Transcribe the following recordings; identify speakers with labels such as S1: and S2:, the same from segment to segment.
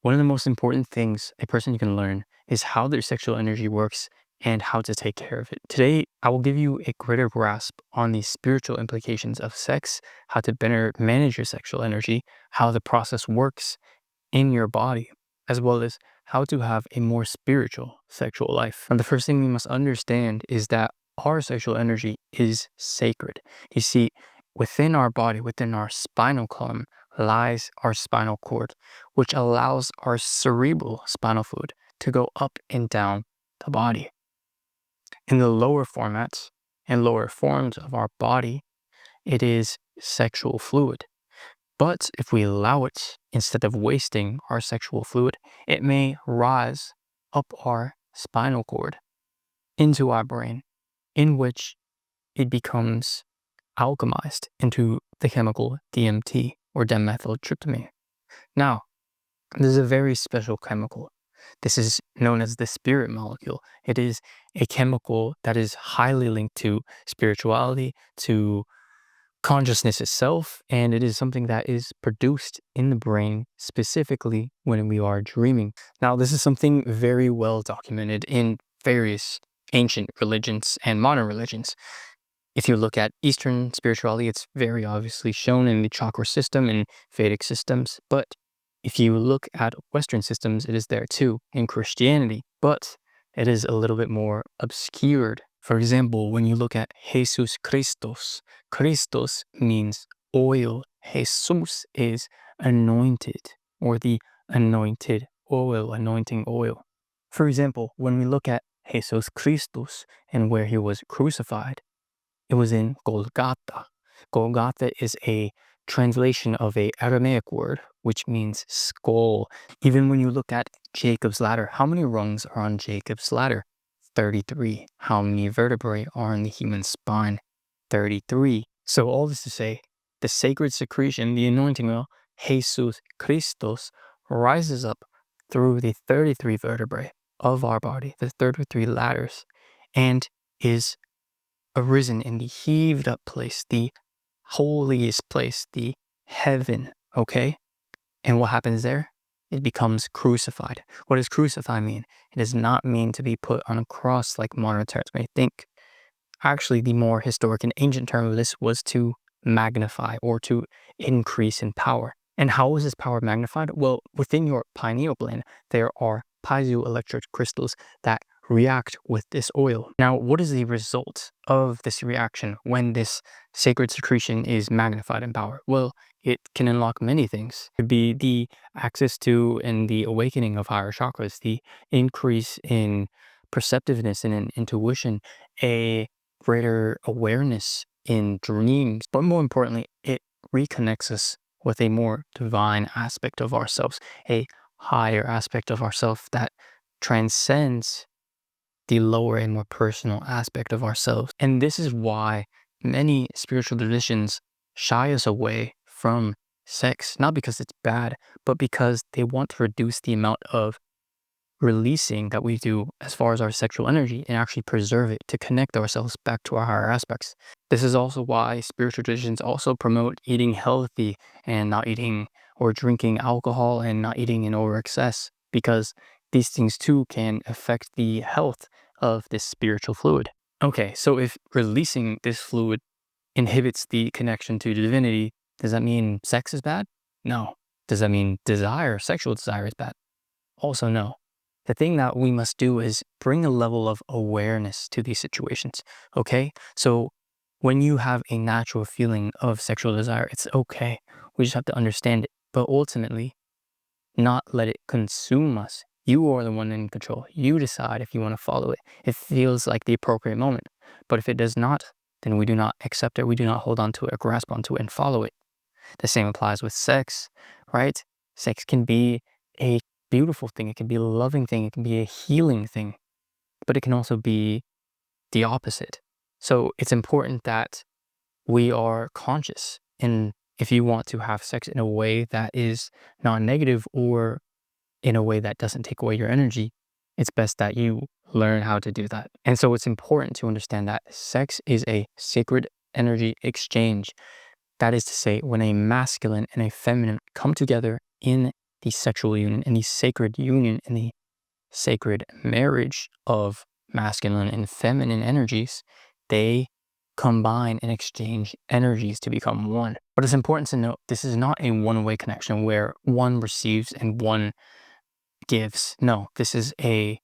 S1: One of the most important things a person can learn is how their sexual energy works and how to take care of it. Today, I will give you a greater grasp on the spiritual implications of sex, how to better manage your sexual energy, how the process works in your body, as well as how to have a more spiritual sexual life. And the first thing we must understand is that our sexual energy is sacred. You see, within our body, within our spinal column, lies our spinal cord, which allows our cerebral spinal fluid to go up and down the body. In the lower formats and lower forms of our body, it is sexual fluid. But if we allow it, instead of wasting our sexual fluid, it may rise up our spinal cord into our brain, in which it becomes alchemized into the chemical DMT or dimethyltryptamine. Now, this is a very special chemical. This is known as the spirit molecule. It is a chemical that is highly linked to spirituality, to consciousness itself, and it is something that is produced in the brain specifically when we are dreaming. Now, this is something very well documented in various ancient religions and modern religions. If you look at Eastern spirituality, it's very obviously shown in the chakra system and Vedic systems. But if you look at Western systems, it is there too in Christianity, but it is a little bit more obscured. For example, when you look at Jesus Christos, Christos means oil. Jesus is anointed, or the anointed oil, anointing oil. For example, when we look at Jesus Christos and where he was crucified, it was in Golgotha. Golgotha is a translation of a Aramaic word, which means skull. Even when you look at Jacob's ladder, how many rungs are on Jacob's ladder? 33. How many vertebrae are in the human spine? 33. So all this to say, the sacred secretion, the anointing oil, Jesus Christos, rises up through the 33 vertebrae of our body, the 33 ladders, and is arisen in the heaved up place, the holiest place, the heaven, okay? And what happens there? It becomes crucified. What does crucify mean? It does not mean to be put on a cross like modern terms may think. Actually, the more historic and ancient term of this was to magnify or to increase in power. And how is this power magnified? Well, within your pineal gland, there are piezoelectric crystals that react with this oil. Now, what is the result of this reaction when this sacred secretion is magnified in power? Well, it can unlock many things. It could be the access to and the awakening of higher chakras, the increase in perceptiveness and in intuition, a greater awareness in dreams. But more importantly, it reconnects us with a more divine aspect of ourselves, a higher aspect of ourselves that transcends the lower and more personal aspect of ourselves. And this is why many spiritual traditions shy us away from sex, not because it's bad, but because they want to reduce the amount of releasing that we do as far as our sexual energy and actually preserve it to connect ourselves back to our higher aspects. This is also why spiritual traditions also promote eating healthy and not eating or drinking alcohol and not eating in over excess, because these things too can affect the health of this spiritual fluid. Okay, so if releasing this fluid inhibits the connection to divinity, does that mean sex is bad? No. Does that mean sexual desire is bad? Also no. The thing that we must do is bring a level of awareness to these situations, okay? So when you have a natural feeling of sexual desire, it's okay. We just have to understand it. But ultimately, not let it consume us. You are the one in control. You decide if you want to follow it. It feels like the appropriate moment. But if it does not, then we do not accept it. We do not hold on to it or grasp onto it and follow it. The same applies with sex, right? Sex can be a beautiful thing. It can be a loving thing. It can be a healing thing. But it can also be the opposite. So it's important that we are conscious. And if you want to have sex in a way that is not negative or in a way that doesn't take away your energy, it's best that you learn how to do that. And so it's important to understand that sex is a sacred energy exchange. That is to say, when a masculine and a feminine come together in the sexual union and the sacred union and the sacred marriage of masculine and feminine energies, they combine and exchange energies to become one. But it's important to note this is not a one-way connection where one receives and one gives. No, this is a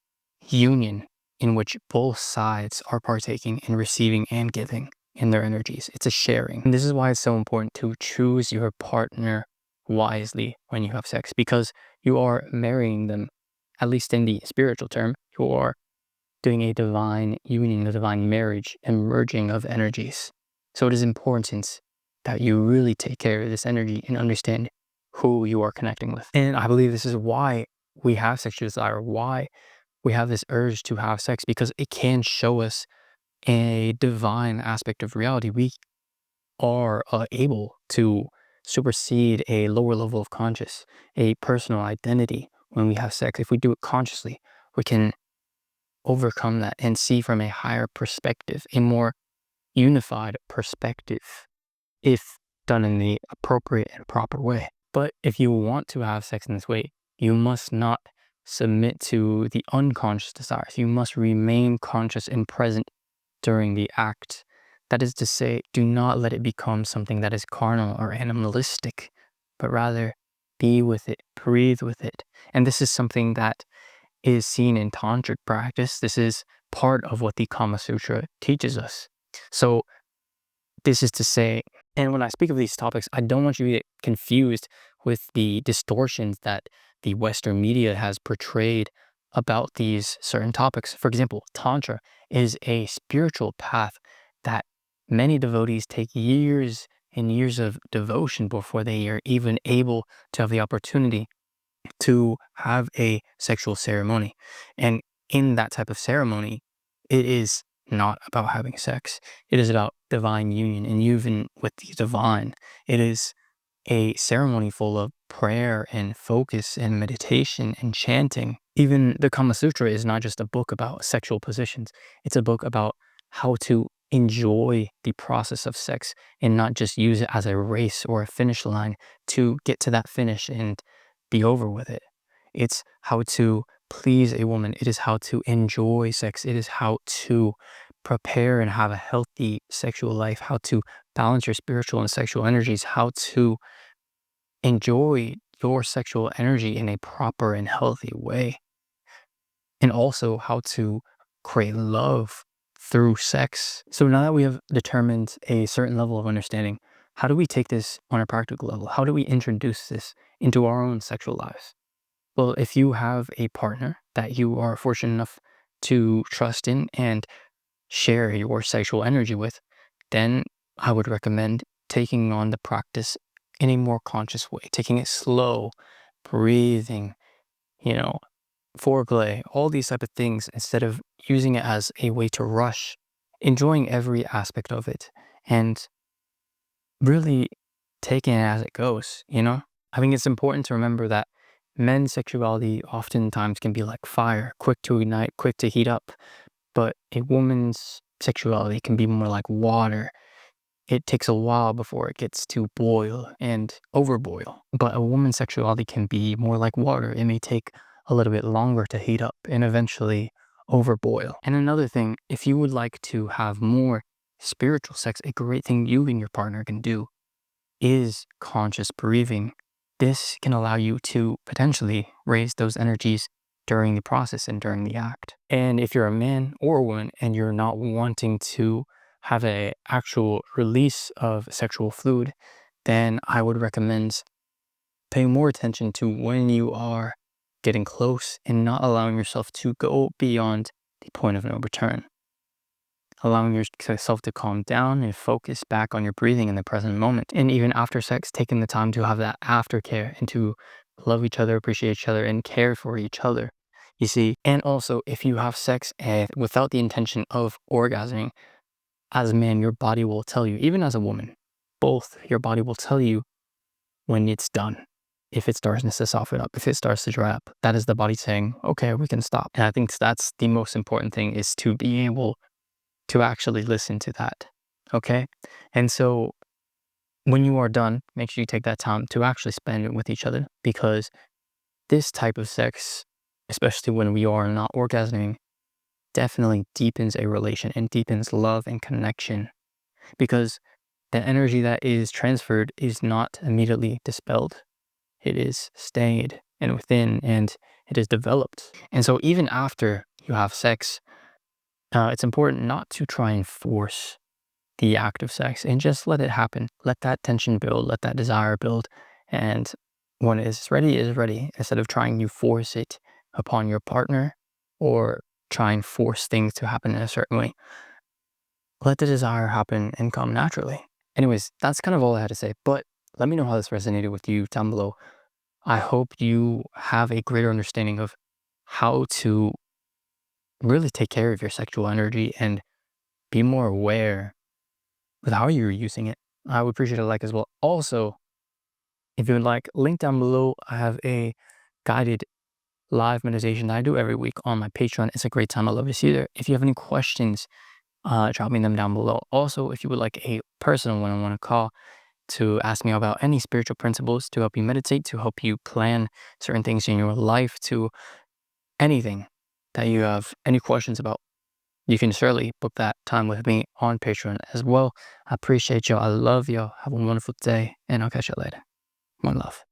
S1: union in which both sides are partaking in receiving and giving in their energies. It's a sharing. And this is why it's so important to choose your partner wisely when you have sex, because you are marrying them, at least in the spiritual term. You are doing a divine union, a divine marriage, a merging of energies. So it is important that you really take care of this energy and understand who you are connecting with. And I believe this is why we have sexual desire, why we have this urge to have sex, because it can show us a divine aspect of reality. We are able to supersede a lower level of conscious, a personal identity when we have sex. If we do it consciously, we can overcome that and see from a higher perspective, a more unified perspective, if done in the appropriate and proper way. But if you want to have sex in this way, you must not submit to the unconscious desires. You must remain conscious and present during the act. That is to say, do not let it become something that is carnal or animalistic, but rather be with it, breathe with it. And this is something that is seen in tantric practice. This is part of what the Kama Sutra teaches us. So this is to say, and when I speak of these topics, I don't want you to get confused with the distortions that the Western media has portrayed about these certain topics. For example, Tantra is a spiritual path that many devotees take years and years of devotion before they are even able to have the opportunity to have a sexual ceremony. And in that type of ceremony, it is not about having sex. It is about divine union and union with the divine. It is a ceremony full of prayer and focus and meditation and chanting. Even the Kama Sutra is not just a book about sexual positions. It's a book about how to enjoy the process of sex and not just use it as a race or a finish line to get to that finish and be over with it. It's how to please a woman. It is how to enjoy sex. It is how to prepare and have a healthy sexual life, how to balance your spiritual and sexual energies, how to enjoy your sexual energy in a proper and healthy way, and also how to create love through sex. So now that we have determined a certain level of understanding, how do we take this on a practical level? How do we introduce this into our own sexual lives? Well, if you have a partner that you are fortunate enough to trust in and share your sexual energy with, then I would recommend taking on the practice in a more conscious way, taking it slow, breathing, foreplay, all these type of things, instead of using it as a way to rush, enjoying every aspect of it and really taking it as it goes. I think it's important to remember that men's sexuality oftentimes can be like fire, quick to ignite, quick to heat up, but a woman's sexuality can be more like water. It takes a while before it gets to boil and overboil. But a woman's sexuality can be more like water. It may take a little bit longer to heat up and eventually overboil. And another thing, if you would like to have more spiritual sex, a great thing you and your partner can do is conscious breathing. This can allow you to potentially raise those energies during the process and during the act. And if you're a man or a woman and you're not wanting to have an actual release of sexual fluid, then I would recommend paying more attention to when you are getting close and not allowing yourself to go beyond the point of no return. Allowing yourself to calm down and focus back on your breathing in the present moment. And even after sex, taking the time to have that aftercare and to love each other, appreciate each other, and care for each other. You see, and also if you have sex without the intention of orgasming, as a man, your body will tell you, even as a woman, both, your body will tell you when it's done. If it starts to soften up, if it starts to dry up, that is the body saying, okay, we can stop. And I think that's the most important thing, is to be able to actually listen to that. Okay. And so when you are done, make sure you take that time to actually spend it with each other, because this type of sex, especially when we are not orgasming, definitely deepens a relation and deepens love and connection, because the energy that is transferred is not immediately dispelled. It is stayed and within, and it is developed. And so even after you have sex, it's important not to try and force the act of sex and just let it happen. Let that tension build, let that desire build. And when it is ready, instead of trying to force it upon your partner or try and force things to happen in a certain way. Let the desire happen and come naturally. Anyways, that's kind of all I had to say, but let me know how this resonated with you down below. I hope you have a greater understanding of how to really take care of your sexual energy and be more aware with how you're using it. I would appreciate a like as well. Also, if you would like, link down below, I have a guided live meditation that I do every week on my Patreon. It's a great time. I love to see you there. If you have any questions, drop me them down below. Also, if you would like a personal one-on-one call to ask me about any spiritual principles to help you meditate, to help you plan certain things in your life, to anything that you have any questions about, you can surely book that time with me on Patreon as well. I appreciate y'all. I love y'all. Have a wonderful day, and I'll catch you later. One love.